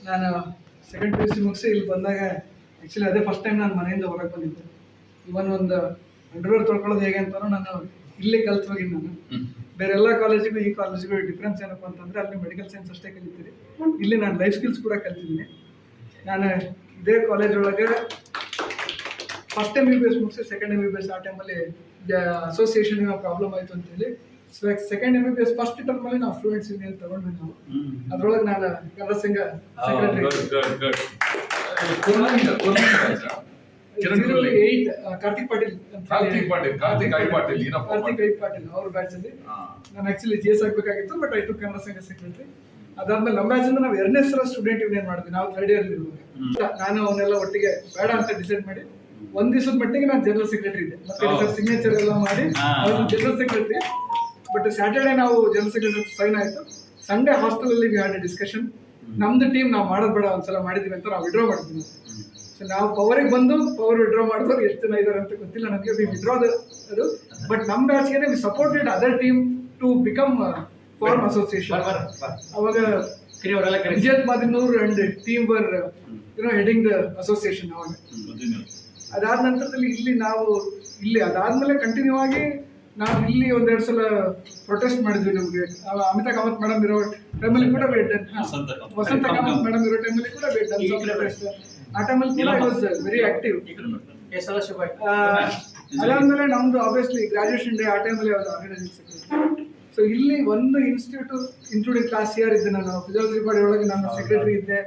ನಾನು second P U C ಮುಗಿಸಿ ಇಲ್ಲಿ ಬಂದಾಗ ಆ್ಯಕ್ಚುಲಿ ಅದೇ ಫಸ್ಟ್ ಟೈಮ್ ನಾನು ಮನೆಯಿಂದ ಹೊರಗೆ ಬಂದಿದ್ದೆ. ಇವನ್ ಒಂದು ಅಂಡರ್ವೇರ್ ತೊಳ್ಕೊಳ್ಳೋದು ಹೇಗೆ ಅಂತಾನೂ ನಾನು ಇಲ್ಲೇ ಕಲ್ತು ಹೋಗಿದ್ದು. ನಾನು ಬೇರೆ ಎಲ್ಲ ಕಾಲೇಜಿಗೂ ಈ ಕಾಲೇಜಿಗೂ ಡಿಫ್ರೆನ್ಸ್ ಏನಪ್ಪ ಅಂತಂದರೆ ಅಲ್ಲಿ ಮೆಡಿಕಲ್ ಸೈನ್ಸ್ ಅಷ್ಟೇ ಕಲಿತೀರಿ, ಇಲ್ಲಿ ನಾನು ಲೈಫ್ ಸ್ಕಿಲ್ಸ್ ಕೂಡ ಕಲ್ತಿದ್ದೀನಿ. ನಾನು ಇದೇ ಕಾಲೇಜ್ ಒಳಗೆ ಫಸ್ಟ್ MBBS ಮುಗಿಸಿ ಸೆಕೆಂಡ್ MBBS ಆ ಟೈಮಲ್ಲಿ ಅಸೋಸಿಯೇಷನ್ ಪ್ರಾಬ್ಲಮ್ ಆಯಿತು ಅಂತೇಳಿ ಸೆಕೆಂಡ್ MBBS ಫಸ್ಟ್ ಟರ್ಮಲ್ಲಿ ನಾವು ಸ್ಟೂಡೆಂಟ್ಸ್ ಯೂನಿಯನ್ ತಗೊಂಡ್ವಿ. ನಾವು ಅದ್ರೊಳಗೆ ನಾನು ಕನ್ನಡ ಸಂಘ ಸೆಕ್ರೆಟರಿ 08 ಕಾರ್ತಿಕ್ ಪಾಟೀಲ್ ಅವ್ರ ಬ್ಯಾಚ್ ಅಲ್ಲಿ ನಾನು ಆಕ್ಚುಲಿ GS ಆಗ್ಬೇಕಾಗಿತ್ತು, but I took Kannada Sangha secretary. ಅದಾದ್ಮೇಲೆ ನಮ್ಮ ಬ್ಯಾಚ್ ಇಂದ ನಾವು 2ನೇ ಸಲ ಸ್ಟೂಡೆಂಟ್ ಯೂನಿಯನ್ ಮಾಡಿದ್ವಿ. ನಾವು 3rd ಇಯರ್ ಇರುವಾಗ ನಾನು ಅವನ್ನೆಲ್ಲ ಒಟ್ಟಿಗೆ ಬೇಡ ಅಂತ ಡಿಸೈಡ್ ಮಾಡಿ ಒಂದ್ ದಿವಸದ ಮಟ್ಟಿಗೆ ನಾನು ಜನರಲ್ ಸೆಕ್ರೆಟರಿ ಇದ್ದೆ. ಮತ್ತೆ ಸಿಗ್ನೇಚರ್ ಎಲ್ಲ ಮಾಡಿ ಜನರಲ್ ಸೆಕ್ರೆಟರಿ. ಬಟ್ ಸ್ಯಾಟರ್ಡೆ ನಾವು ಜನರಲ್ ಸೆಕ್ರೆಟರಿ ಸೈನ್ ಆಯ್ತು. ಸಂಡೇ ಹಾಸ್ಟೆಲ್ ಅಲ್ಲಿ ವಿ ಹ್ಯಾಡ್ ಎ ಡಿಸ್ಕಷನ್. ನಮ್ದು ಟೀಮ್ ನಾವು ಮಾಡೋದು ಬೇಡ, ಒಂದ್ಸಲ ಮಾಡಿದೀವಿ ಅಂತ ನಾವು ವಿಡ್ರಾ ಮಾಡಿದ್ವಿ. ಸೊ ನಾವು ಪವರಿಗೆ ಬಂದು ಪವರ್ ವಿಡ್ರಾ ಮಾಡಿದವ್ರು ಎಷ್ಟು ಜನ ಇದಾರೆ ಅಂತ ಗೊತ್ತಿಲ್ಲ ನನಗೆ. ವಿ ವಿಡ್ರಾ ಅದು, ಬಟ್ ನಮ್ಮ ಬ್ಯಾಚ್ಗೆ we supported other team to become form association. ಅವಾಗ Vijay Madinur and team were heading the association. ಅವಾಗ ಅದಾದ ನಂತರದಲ್ಲಿ ಇಲ್ಲಿ ನಾವು ಅದಾದ್ಮೇಲೆ ಕಂಟಿನ್ಯೂ ಆಗಿ ನಾವು ಇಲ್ಲಿ 1-2 ಸಲ ಪ್ರೊಟೆಸ್ಟ್ ಮಾಡಿದ್ವಿ. ನಮಗೆ ಅಮಿತಾ ಕಾಮತ್ ಮೇಡಮ್ ಇರೋ ಟೈಮಲ್ಲಿ ಕೂಡ ವಸಂತ ಕಾಮತ್ ಮೇಡಮ್ ಇರೋ ಟೈಮಲ್ಲಿ ಕೂಡ ಪ್ರೊಟೆಸ್ಟ್. ಆ ಟೈಮಲ್ಲಿ ಕೂಡ ಐ ವಾಸ್ ವೆರಿ ಆಕ್ಟಿವ್. ಅದಾದ್ಮೇಲೆ ನಮ್ದು ಆಬ್ವಿಯಸ್ಲಿ ಗ್ರಾಜುಯೇಷನ್ ಡೇ ಆ ಟೈಮಲ್ಲಿ ಆರ್ಗನೈಸಿಂಗ್ ಸೆಕ್ರೆಟರಿ. ಸೊ ಇಲ್ಲಿ ಒಂದು ಇನ್ಸ್ಟಿಟ್ಯೂಟ್ ಇನ್ಕ್ಲೂಡಿಂಗ್ ಕ್ಲಾಸ್ ಇಯರ್ ಇದ್ದೆ ನಾನು, ಫಿಸಿಯಾಲಜಿ ಬಾಡಿ ಒಳಗೆ ನಾನು ಸೆಕ್ರೆಟರಿ ಇದ್ದೆ.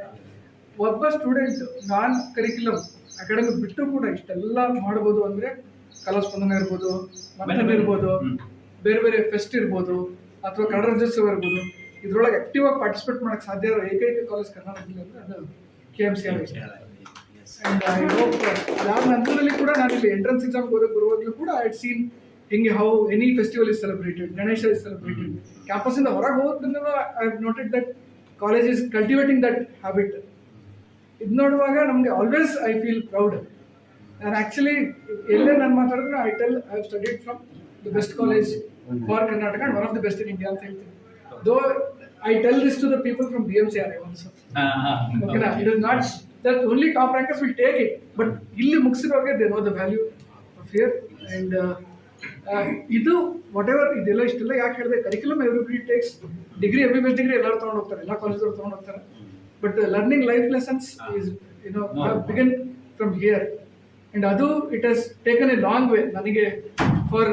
ಒಬ್ಬ ಸ್ಟೂಡೆಂಟ್ ನಾನ್ ಕರಿಕ್ಯುಲಮ್ ಅಕಾಡೆಮಿಕ್ ಬಿಟ್ಟು ಕೂಡ ಇಷ್ಟೆಲ್ಲ ಮಾಡ್ಬೋದು ಅಂದ್ರೆ ಕಲಾಸ್ಪಂದನ ಇರ್ಬೋದು, ಮಂಥನ್ ಇರ್ಬೋದು, ಬೇರೆ ಬೇರೆ ಫೆಸ್ಟ್ ಇರ್ಬೋದು, ಅಥವಾ ಕನ್ನಡ ರಾಜ್ಯೋತ್ಸವ ಇರ್ಬೋದು, ಇದ್ರೊಳಗೆ ಆಕ್ಟಿವ್ ಆಗಿ ಪಾರ್ಟಿಸಿಪೇಟ್ ಮಾಡಕ್ಕೆ ಸಾಧ್ಯ ಇರೋ ಏಕೈಕ ಕಾಲೇಜ್ ಕರ್ನಾಟಕದಲ್ಲಿ ಅಂದ್ರೆ ಅದು KMC. ಅಂಡ್ ಐ ಹೋಪ್ ಅದಾದ ನಂತರದಲ್ಲಿ ಕೂಡ ನಾನು ಇಲ್ಲಿ ಎಂಟ್ರೆನ್ಸ್ ಎಕ್ಸಾಮ್ ಬರುವಾಗಲೂ ಕೂಡ ಐ ಸೀನ್ ಹಿಂಗೆ how any festival is celebrated, Ganesha is celebrated. Campus ಇಂದ ಹೊರಗೆ ಹೋಗೋದ್ರಿಂದ I have noted that college is cultivating that habit. ಇದು ನೋಡುವಾಗ ನಮಗೆ ಆಲ್ವೇಸ್ ಐ ಫೀಲ್ ಪ್ರೌಡ್. ನಾನು ಆ್ಯಕ್ಚುಲಿ ಎಲ್ಲೇ ನಾನು ಮಾತಾಡಿದ್ರೆ I have studied from the best college for Karnataka and one of the best in India ಅಂತ ಹೇಳ್ತೀನಿ. Though I tell this to the people from BMCRI also. ಓಕೆನಾ, it is not that only top rankers will take it, but ಇಲ್ಲಿ ಮುಗಿಸಿರೋರಿಗೆ they know the value of here. And ಇದು whatever ಇದೆಲ್ಲ ಇಷ್ಟೆಲ್ಲ ಯಾಕೆ ಹೇಳಿದೆ, curriculum everybody takes degree, MBBS degree ಎಲ್ಲರೂ ತೊಗೊಂಡು ಹೋಗ್ತಾರೆ, ಎಲ್ಲ ಕಾಲೇಜವ್ರು ತೊಗೊಂಡು ಹೋಗ್ತಾರೆ. But learning life lessons is, have begun from here, and adu it has taken a long way. Nanige for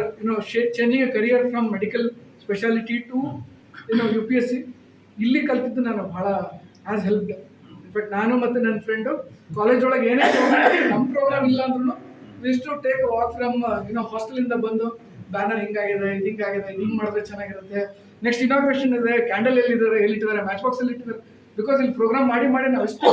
changing a career from medical specialty to UPSC illi kaltiddu nanu bhala has helped. In fact ನಾನು ಮತ್ತೆ ನನ್ನ friend college ಒಳಗೆ ಏನೇ ನಮ್ಮ program ಇಲ್ಲ ಅಂದ್ರೂ we used to take a walk from hostel ಇಂದ ಬಂದು ಬ್ಯಾನರ್ ಹಿಂಗಾಗಿದೆ, ಇದು ಹಿಂಗಾಗಿದೆ, ಹಿಂಗೆ ಮಾಡಿದ್ರೆ ಚೆನ್ನಾಗಿರುತ್ತೆ, ನೆಕ್ಸ್ಟ್ ಇನಾಗ್ರೇಷನ್ ಇದೆ, ಕ್ಯಾಂಡಲ್ ಎಲ್ಲಿಟ್ಟಿದ್ದಾರೆ, ಮ್ಯಾಚ್ ಬಾಕ್ಸ್ ಅಲ್ಲಿ ಇಟ್ಟಿದ್ದಾರೆ. Because in program ಮಾಡಿ ನಾವು ಎಷ್ಟು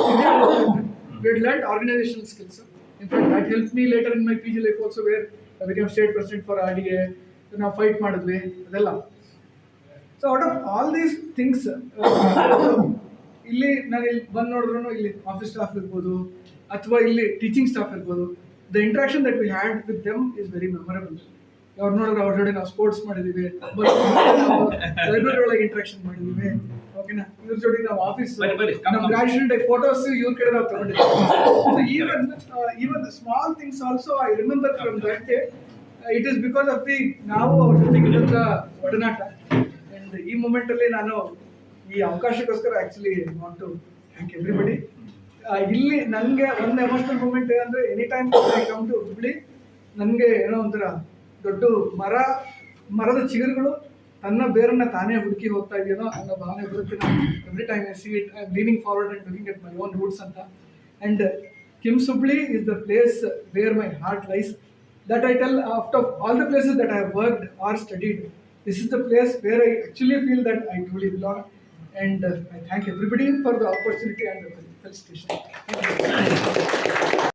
we had learned organizational skills. In fact, that helped me later in my PG life also, where I became state president for RDA. ನಾವು fight ಮಾಡಿದ್ವಿ ಅದೆಲ್ಲ. So out of all these things ಇಲ್ಲಿ ನಾನು ಇಲ್ಲಿ ಬಂದು ನೋಡಿದ್ರು ಇಲ್ಲಿ ಆಫೀಸ್ ಸ್ಟಾಫ್ ಇರ್ಬೋದು ಅಥವಾ ಇಲ್ಲಿ ಟೀಚಿಂಗ್ ಸ್ಟಾಫ್ ಇರ್ಬೋದು, the interaction that we had with them is very memorable. ಅವ್ರು ನೋಡಿದ್ರೆ ಅವ್ರ ಜೊತೆ ನಾವು ಸ್ಪೋರ್ಟ್ಸ್ ಮಾಡಿದೀವಿ, ಲೈಬ್ರರಿ ಒಳಗೆ ಇಂಟ್ರಾಕ್ಷನ್ ಮಾಡಿದೀವಿ. ಓಕೆನಾ, ಇವ್ರ ಜೊತೆ ನಾವು ಆಫೀಸ್ ನಮ್ಮ ಗ್ರಾಜುಯೇಷನ್ ಡೇ ಫೋಟೋಸ್ ಇವ್ರ ಕಡೆ ನಾವು ತಗೊಂಡಿದ್ದೀವಿ. Even small things also I remember from that day. It is because of the ನಾವು ಅವ್ರ ಜೊತೆಗೆ ಇದ್ದ ಒಡನಾಟ. ಅಂಡ್ ಈ ಮೂಮೆಂಟ್ ಅಲ್ಲಿ ನಾನು ಈ ಅವಕಾಶಕ್ಕೋಸ್ಕರ actually want to thank everybody. ಇಲ್ಲಿ ನನಗೆ ಒಂದು ಎಮೋಷನಲ್ ಮೂಮೆಂಟ್ ಏನಂದ್ರೆ, any time I come to Hubli, ನನಗೆ ಏನೋ ಒಂಥರ ದೊಡ್ಡ ಮರದ ಚಿಗುರುಗಳು ತನ್ನ ಬೇರನ್ನ ತಾನೇ ಹುಡುಕಿ ಹೋಗ್ತಾ ಇದೆಯೋ ಅನ್ನೋ ಭಾವನೆ ಬರುತ್ತೆ. Every time I see it, I am leaning forward and looking at my own roots ಅಂತ. And KIMS Hubli is the place where my heart lies. That I tell, after all the places that I have worked or studied, this is the place where I actually feel that I truly belong. And I thank everybody for the opportunity and the felicitation. Thank you.